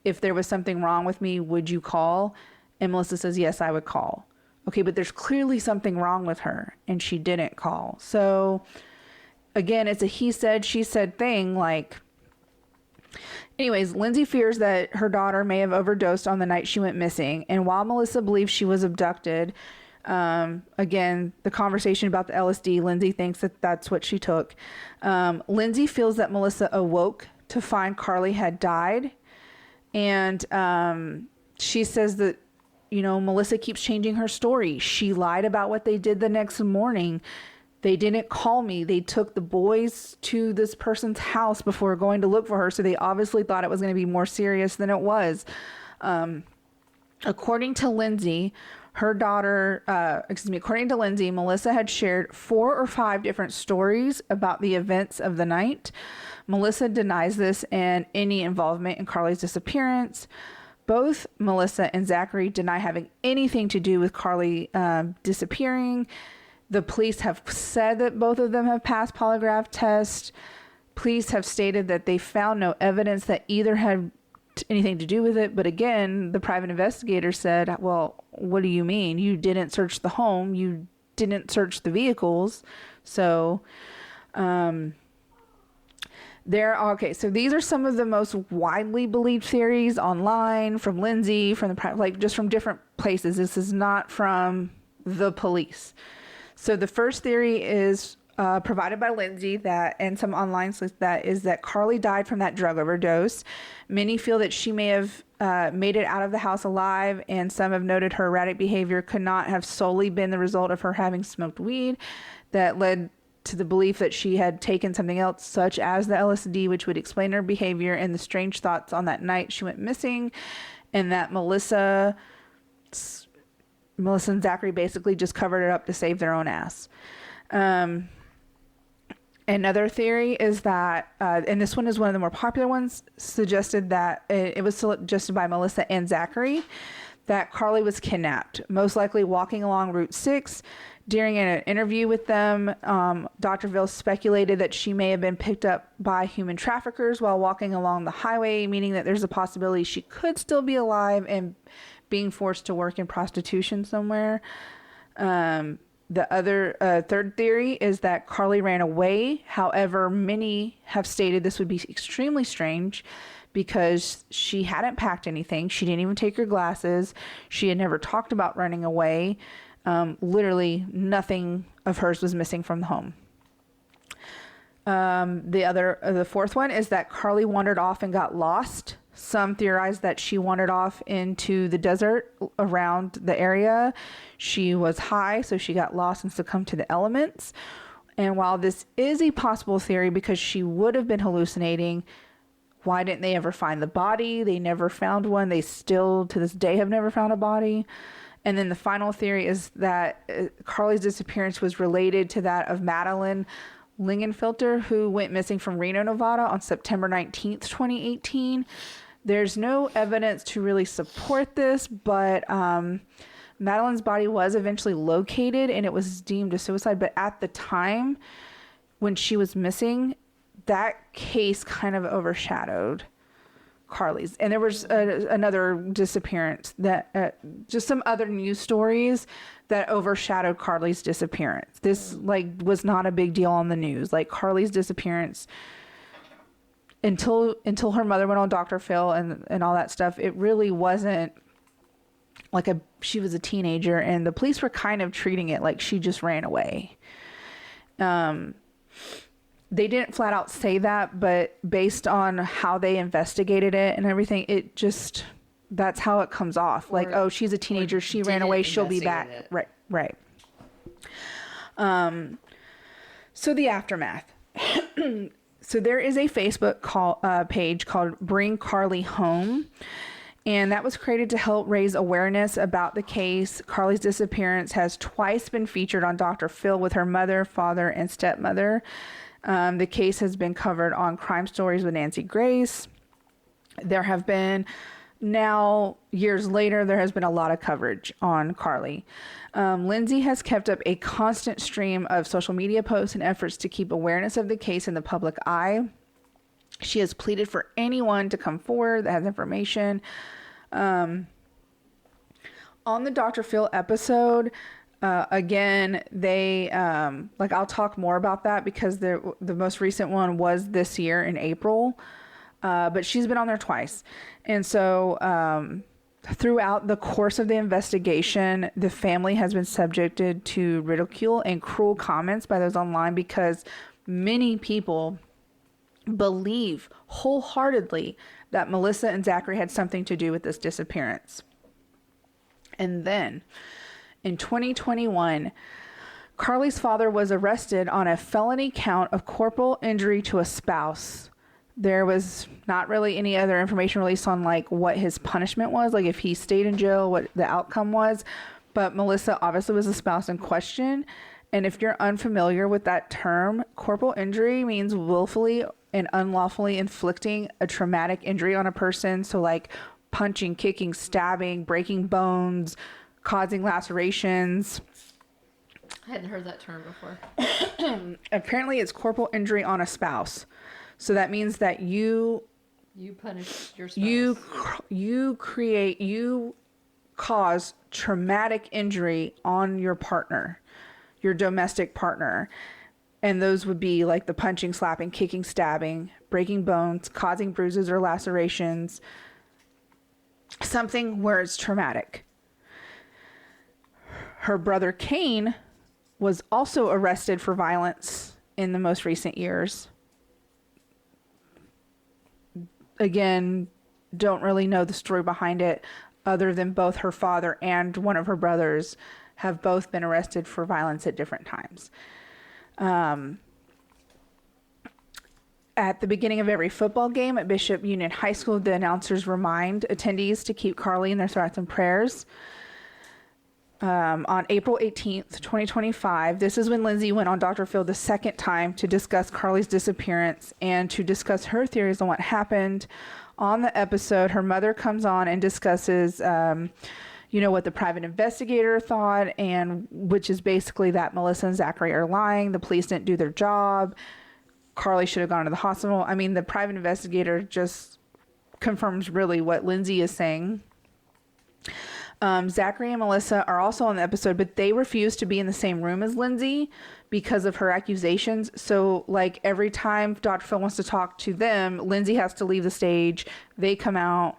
S2: If there was something wrong with me, would you call? And Melissa says, yes, I would call. Okay, but there's clearly something wrong with her, and she didn't call. So again, it's a he said, she said thing. Like, anyways, Lindsay fears that her daughter may have overdosed on the night she went missing. And while Melissa believes she was abducted, again, the conversation about the LSD, Lindsay thinks that that's what she took. Lindsay feels that Melissa awoke to find Karlie had died. And she says that, you know, Melissa keeps changing her story. She lied about what they did the next morning. They didn't call me. They took the boys to this person's house before going to look for her. So they obviously thought it was going to be more serious than it was. According to Lindsay, according to Lindsay, Melissa had shared 4 or 5 different stories about the events of the night. Melissa denies this and any involvement in Karlie's disappearance. Both Melissa and Zachary deny having anything to do with Karlie disappearing. The police have said that both of them have passed polygraph tests. Police have stated that they found no evidence that either had anything to do with it. But again, the private investigator said, well, what do you mean? You didn't search the home. You didn't search the vehicles. So, so these are some of the most widely believed theories online from Lindsay, from just from different places. This is not from the police. So the first theory is provided by Lindsay and some online sources that Karlie died from that drug overdose. Many feel that she may have made it out of the house alive, and some have noted her erratic behavior could not have solely been the result of her having smoked weed that led to the belief that she had taken something else, such as the LSD, which would explain her behavior and the strange thoughts on that night she went missing, and that Melissa and Zachary basically just covered it up to save their own ass. Another theory is that, and this one is one of the more popular ones, suggested that it was suggested by Melissa and Zachary that Karlie was kidnapped, most likely walking along Route 6. During an interview with them, Dr. Ville speculated that she may have been picked up by human traffickers while walking along the highway, meaning that there's a possibility she could still be alive and being forced to work in prostitution somewhere. The other third theory is that Karlie ran away. However, many have stated this would be extremely strange because she hadn't packed anything. She didn't even take her glasses. She had never talked about running away. Literally nothing of hers was missing from the home. The fourth one is that Karlie wandered off and got lost. Some theorize that she wandered off into the desert around the area. She was high, so she got lost and succumbed to the elements. And while this is a possible theory because she would have been hallucinating, why didn't they ever find the body? They never found one. They still, to this day, have never found a body. And then the final theory is that Karlie's disappearance was related to that of Madeline Lingenfelter, who went missing from Reno, Nevada on September 19th, 2018. There's no evidence to really support this, but Madeline's body was eventually located and it was deemed a suicide. But at the time when she was missing, that case kind of overshadowed Karlie's. And there was another disappearance that just some other news stories that overshadowed Karlie's disappearance. This was not a big deal on the news. Like Karlie's disappearance, until her mother went on Dr. Phil and all that stuff, it really wasn't she was a teenager and the police were kind of treating it like she just ran away. They didn't flat out say that, but based on how they investigated it and everything, it just, that's how it comes off. She's a teenager. She ran away. She'll be back. It. Right. So the aftermath. So there is a Facebook page called Bring Karlie Home. And that was created to help raise awareness about the case. Karlie's disappearance has twice been featured on Dr. Phil with her mother, father, and stepmother. The case has been covered on Crime Stories with Nancy Grace. There have been, now years later, there has been a lot of coverage on Karlie. Lindsay has kept up a constant stream of social media posts and efforts to keep awareness of the case in the public eye. She has pleaded for anyone to come forward that has information. On the Dr. Phil episode, again, they, I'll talk more about that because the most recent one was this year in April. But she's been on there twice. And so, throughout the course of the investigation, the family has been subjected to ridicule and cruel comments by those online because many people believe wholeheartedly that Melissa and Zachary had something to do with this disappearance. And then in 2021, Karlie's father was arrested on a felony count of corporal injury to a spouse. There was not really any other information released on like what his punishment was, like if he stayed in jail, what the outcome was. But Melissa obviously was the spouse in question. And if you're unfamiliar with that term, corporal injury means willfully and unlawfully inflicting a traumatic injury on a person. So like punching, kicking, stabbing, breaking bones, causing lacerations.
S1: I hadn't heard that term before.
S2: Apparently it's corporal injury on a spouse. So that means that you
S1: punish your spouse.
S2: You cause traumatic injury on your partner, your domestic partner. And those would be like the punching, slapping, kicking, stabbing, breaking bones, causing bruises or lacerations, something where it's traumatic. Her brother Kane was also arrested for violence in the most recent years. Again, don't really know the story behind it other than both her father and one of her brothers have both been arrested for violence at different times. At the beginning of every football game at Bishop Union High School, the announcers remind attendees to keep Karlie in their thoughts and prayers. On April 18th, 2025, this is when Lindsay went on Dr. Phil the second time to discuss Karlie's disappearance and to discuss her theories on what happened. On the episode, her mother comes on and discusses, what the private investigator thought, and which is basically that Melissa and Zachary are lying. The police didn't do their job. Karlie should have gone to the hospital. I mean, the private investigator just confirms really what Lindsay is saying. Zachary and Melissa are also on the episode, but they refuse to be in the same room as Lindsay because of her accusations. So like every time Dr. Phil wants to talk to them, Lindsay has to leave the stage. They come out.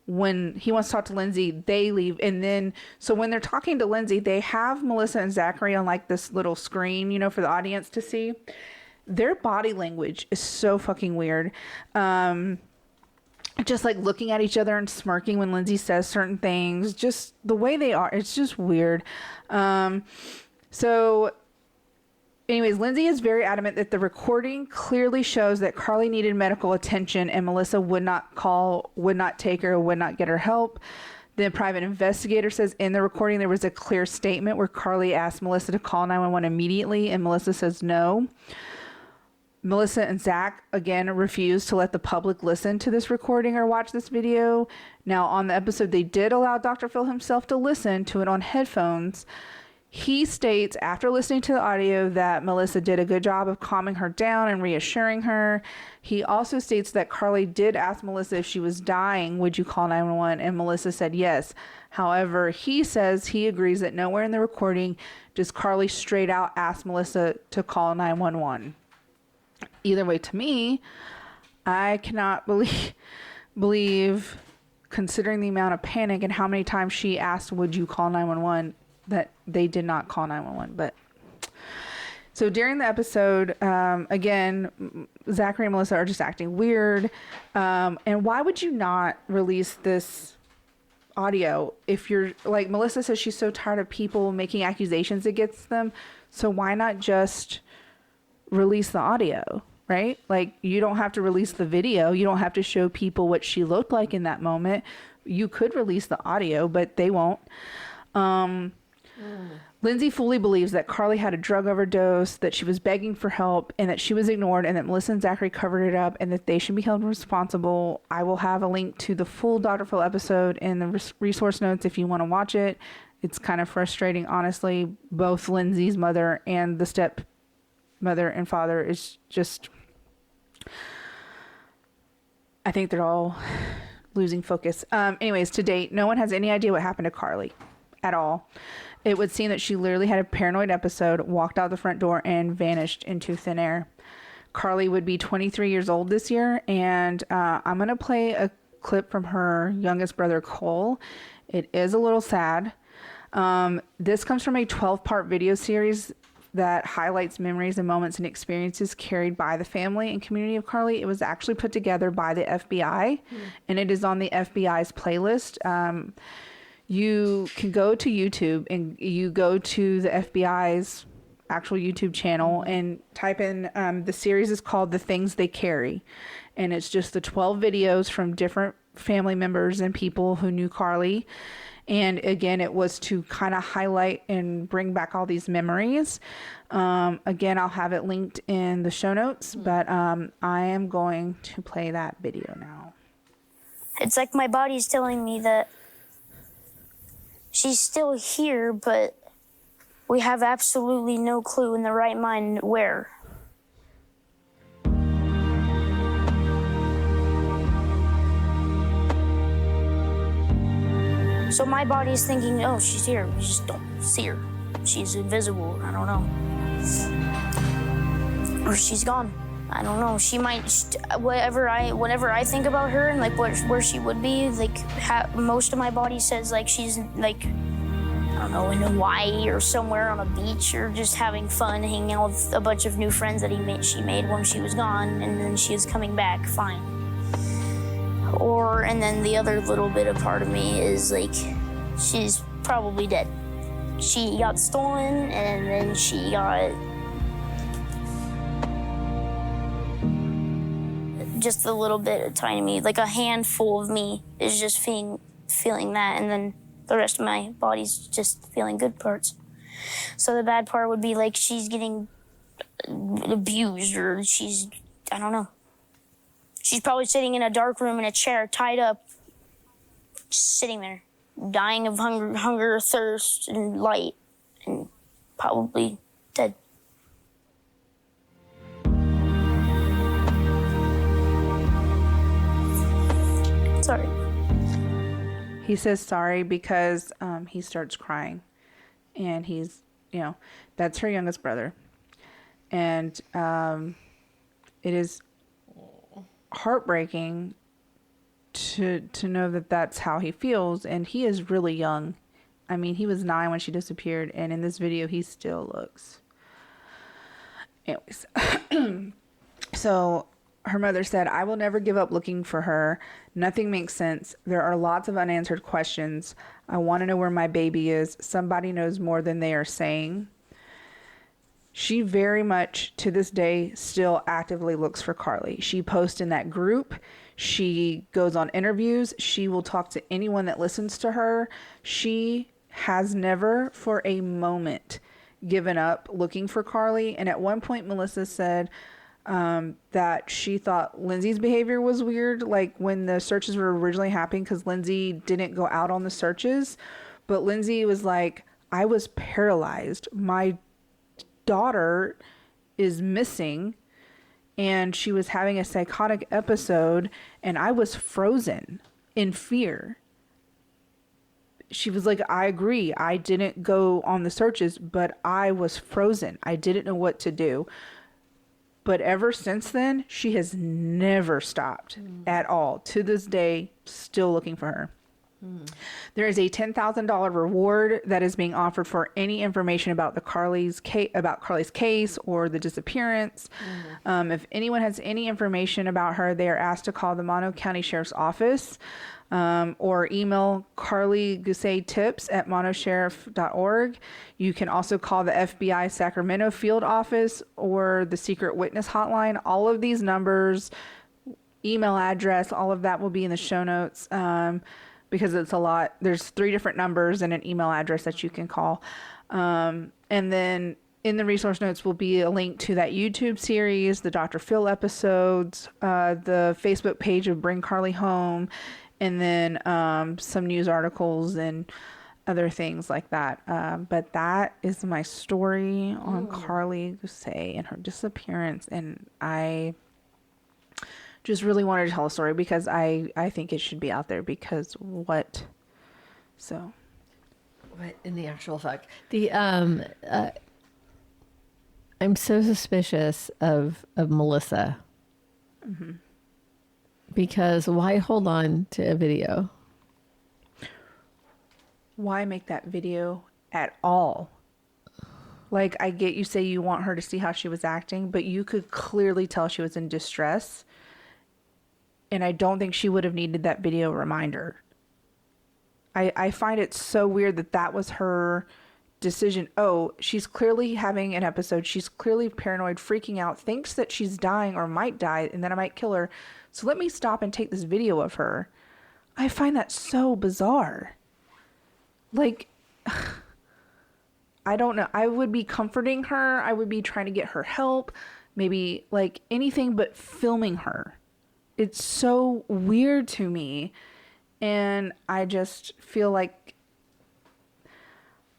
S2: When he wants to talk to Lindsay, they leave. And then, so when they're talking to Lindsay, they have Melissa and Zachary on like this little screen, for the audience to see. Their body language is so fucking weird. Just like looking at each other and smirking when Lindsay says certain things, just the way they are, it's just weird. So anyways, Lindsay is very adamant that the recording clearly shows that Karlie needed medical attention and Melissa would not call, would not take her, would not get her help. The private investigator says in the recording there was a clear statement where Karlie asked Melissa to call 911 immediately and Melissa says no. Melissa and Zach, again, refused to let the public listen to this recording or watch this video. Now, on the episode, they did allow Dr. Phil himself to listen to it on headphones. He states, after listening to the audio, that Melissa did a good job of calming her down and reassuring her. He also states that Karlie did ask Melissa if she was dying, would you call 911? And Melissa said yes. However, he says he agrees that nowhere in the recording does Karlie straight out ask Melissa to call 911. Either way, to me, I cannot believe, considering the amount of panic and how many times she asked, would you call 911, that they did not call 911. But so during the episode, again, Zachary and Melissa are just acting weird. And why would you not release this audio if you're like, Melissa says she's so tired of people making accusations against them. So why not just release the audio, right? Like, you don't have to release the video. You don't have to show people what she looked like in that moment. You could release the audio, but they won't. Lindsay fully believes that Karlie had a drug overdose, that she was begging for help, and that she was ignored, and that Melissa and Zachary covered it up, and that they should be held responsible. I will have a link to the full Dr. Phil episode in the resource notes if you want to watch it. It's kind of frustrating, honestly. Both Lindsay's mother and the stepmother and father is just... I think they're all losing focus. Anyways, to date, no one has any idea what happened to Karlie at all. It would seem that she literally had a paranoid episode, walked out the front door, and vanished into thin air. Karlie would be 23 years old this year, and I'm going to play a clip from her youngest brother, Cole. It is a little sad. This comes from a 12-part video series that highlights memories and moments and experiences carried by the family and community of Karlie. It was actually put together by the FBI, and it is on the FBI's playlist. You can go to YouTube and you go to the FBI's actual YouTube channel and type in, the series is called The Things They Carry. And it's just the 12 videos from different family members and people who knew Karlie. And again, it was to kind of highlight and bring back all these memories. Again, I'll have it linked in the show notes, but I am going to play that video now.
S3: It's like my body's telling me that she's still here, but we have absolutely no clue in the right mind where. So my body's thinking, oh, she's here. We just don't see her. She's invisible. I don't know. Or she's gone. I don't know. She might, whenever I think about her and like where she would be, like most of my body says like she's like, I don't know, in Hawaii or somewhere on a beach or just having fun, hanging out with a bunch of new friends that she made when she was gone, and then she was coming back fine. And then the other little bit of part of me is like, she's probably dead. She got stolen, and then she got just a little bit of tiny me, like a handful of me is just feeling that, and then the rest of my body's just feeling good parts. So the bad part would be like she's getting abused, or I don't know. She's probably sitting in a dark room in a chair, tied up, just sitting there, dying of hunger, thirst, and light, and probably dead. Sorry.
S2: He says sorry because he starts crying, and he's, that's her youngest brother. And it is heartbreaking to know that that's how he feels, and he is really young. I mean, he was 9 when she disappeared, and in this video he still looks. Anyways, so her mother said, I will never give up looking for her. Nothing makes sense. There are lots of unanswered questions. I want to know where my baby is. Somebody knows more than they are saying. She very much, to this day, still actively looks for Karlie. She posts in that group. She goes on interviews. She will talk to anyone that listens to her. She has never for a moment given up looking for Karlie. And at one point, Melissa said that she thought Lindsay's behavior was weird, like when the searches were originally happening, because Lindsay didn't go out on the searches. But Lindsay was like, I was paralyzed. My daughter is missing, and she was having a psychotic episode, and I was frozen in fear. She was like, I agree. I didn't go on the searches, but I was frozen. I didn't know what to do. But ever since then, she has never stopped at all. To this day, still looking for her. There is a $10,000 reward that is being offered for any information about Karlie's case or the disappearance. If anyone has any information about her, they are asked to call the Mono County Sheriff's Office or email Karli Guse tips@monosheriff.org. You can also call the FBI Sacramento Field Office or the Secret Witness Hotline. All of these numbers, email address, all of that will be in the show notes. because it's a lot. There's 3 different numbers and an email address that you can call. And then in the resource notes will be a link to that YouTube series, the Dr. Phil episodes, the Facebook page of Bring Karlie Home, and then some news articles and other things like that. But that is my story on Karli Guse and her disappearance. And I just really wanted to tell a story because I think it should be out there because what
S1: in the actual fact, I'm so suspicious of Melissa. Mm-hmm. Because why hold on to a video?
S2: Why make that video at all? Like, I get you say you want her to see how she was acting, but you could clearly tell she was in distress. And I don't think she would have needed that video reminder. I find it so weird that that was her decision. Oh, she's clearly having an episode. She's clearly paranoid, freaking out, thinks that she's dying or might die, and then I might kill her. So let me stop and take this video of her. I find that so bizarre. Like, I don't know. I would be comforting her. I would be trying to get her help. Maybe like anything but filming her. It's so weird to me. And I just feel like,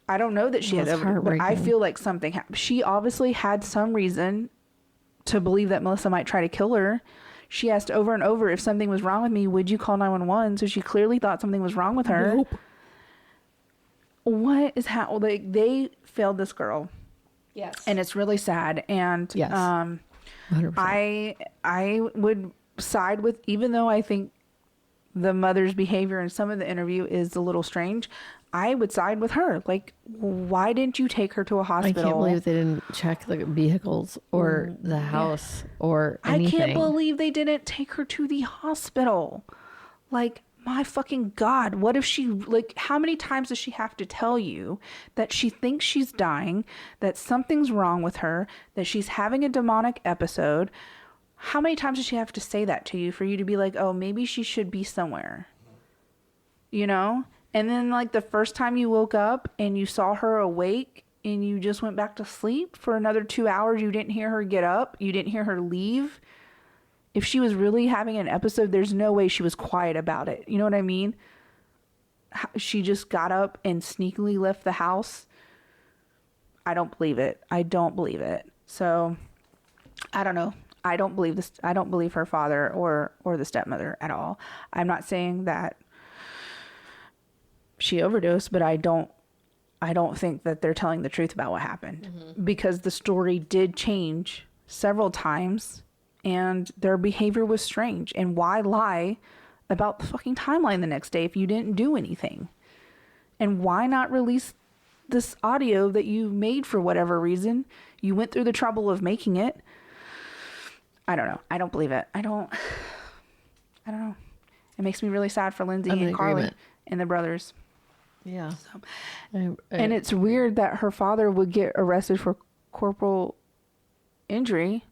S2: I don't know that she had overdosed, but I feel like something happened. She obviously had some reason to believe that Melissa might try to kill her. She asked over and over, if something was wrong with me, would you call 911? So she clearly thought something was wrong with her.
S1: Nope.
S2: What is happening? They failed this girl.
S1: Yes.
S2: And it's really sad. And
S1: yes. 100%.
S2: I would side with, even though I think the mother's behavior in some of the interview is a little strange, I would side with her. Like, why didn't you take her to a hospital?
S1: I can't believe they didn't check the vehicles or the house or anything.
S2: I can't believe they didn't take her to the hospital. Like, my fucking God, what if she, like, how many times does she have to tell you that she thinks she's dying, that something's wrong with her, that she's having a demonic episode? How many times does she have to say that to you for you to be like, oh, maybe she should be somewhere? You know? And then, like, the first time you woke up and you saw her awake and you just went back to sleep for another 2 hours, you didn't hear her get up, you didn't hear her leave. If she was really having an episode, there's no way she was quiet about it. You know what I mean? She just got up and sneakily left the house. I don't believe it. I don't believe it. So, I don't know. I don't believe this. I don't believe her father or the stepmother at all. I'm not saying that she overdosed, but I don't think that they're telling the truth about what happened, because the story did change several times and their behavior was strange. And why lie about the fucking timeline the next day if you didn't do anything? And why not release this audio that you made for whatever reason? You went through the trouble of making it. I don't know. I don't believe it. I don't know. It makes me really sad for Lindsay and Karlie and the brothers.
S1: Yeah.
S2: So, and it's weird that her father would get arrested for corporal injury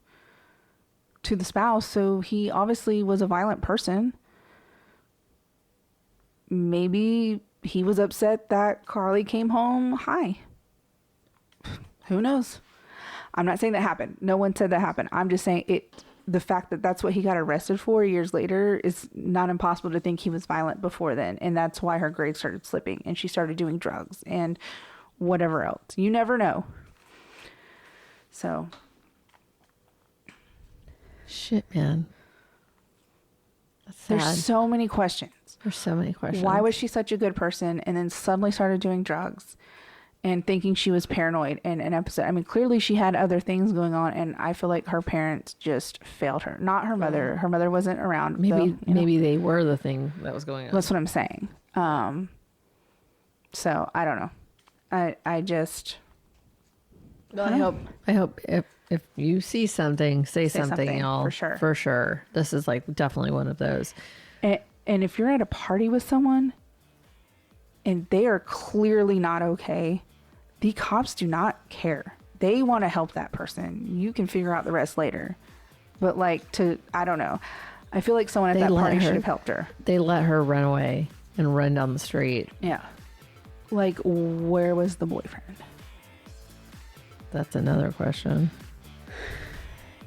S2: to the spouse. So he obviously was a violent person. Maybe he was upset that Karlie came home high. Who knows? I'm not saying that happened. No one said that happened. I'm just saying the fact that that's what he got arrested for years later is not impossible to think he was violent before then. And that's why her grades started slipping and she started doing drugs and whatever else. You never know. So.
S1: Shit, man. That's sad.
S2: There's so many questions.
S1: There's so many questions.
S2: Why was she such a good person and then suddenly started doing drugs and thinking she was paranoid in an episode? I mean, clearly she had other things going on, and I feel like her parents just failed her. Not her mother. Her mother wasn't around.
S1: Maybe they were the thing that was going on.
S2: That's what I'm saying. So I don't know. I just.
S1: Well, I hope if you see something, say something, y'all.
S2: For sure.
S1: For sure. This is like definitely one of those.
S2: And if you're at a party with someone and they are clearly not okay, the cops do not care. They want to help that person. You can figure out the rest later. But I don't know. I feel like someone at that party should have helped her.
S1: They let her run away. and run down the street.
S2: Yeah. Like, where was the boyfriend?
S1: That's another question.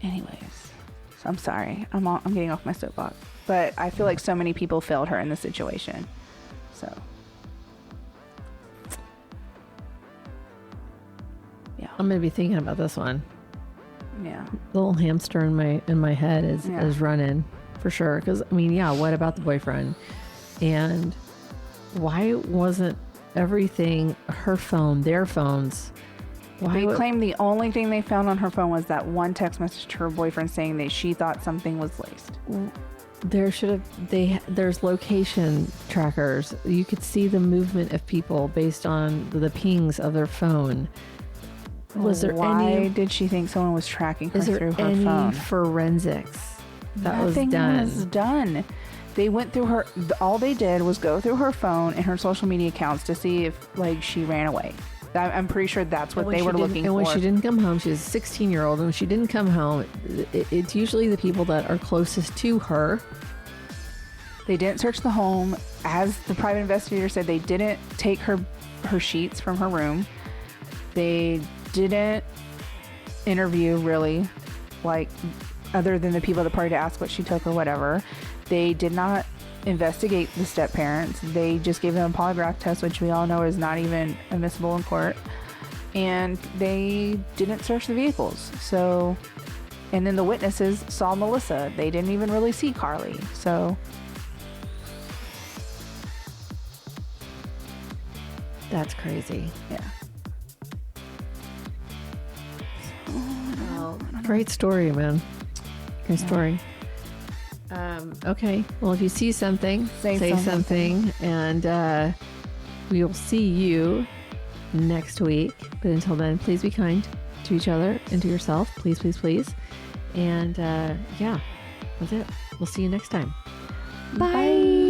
S2: Anyways, so I'm sorry. I'm getting off my soapbox. But I feel like so many people failed her in this situation. So. Yeah.
S1: I'm going to be thinking about this one.
S2: Yeah.
S1: The little hamster in my head is running for sure. Because, I mean, yeah, what about the boyfriend? And why wasn't everything, her phone, their phones?
S2: They claimed the only thing they found on her phone was that one text message to her boyfriend saying that she thought something was laced.
S1: There's location trackers. You could see the movement of people based on the pings of their phone.
S2: Why did she think someone was tracking her through her phone?
S1: Is there any forensics that was done?
S2: Nothing was done. They went through her. All they did was go through her phone and her social media accounts to see if she ran away. I'm pretty sure that's what they were looking for.
S1: And when she didn't come home, she was a 16-year-old. And when she didn't come home, it's usually the people that are closest to her.
S2: They didn't search the home. As the private investigator said, they didn't take her sheets from her room. They didn't interview, really, like, other than the people at the party to ask what she took or whatever. They did not investigate the step parents. They just gave them a polygraph test, which we all know is not even admissible in court. And they didn't search the vehicles. So, and then the witnesses saw Melissa. They didn't even really see Karlie. So
S1: that's crazy.
S2: Yeah.
S1: Well, great story, man. Great story. Okay. Well, if you see something, say something. And we will see you next week. But until then, please be kind to each other and to yourself. Please, please, please. And yeah, that's it. We'll see you next time. Bye.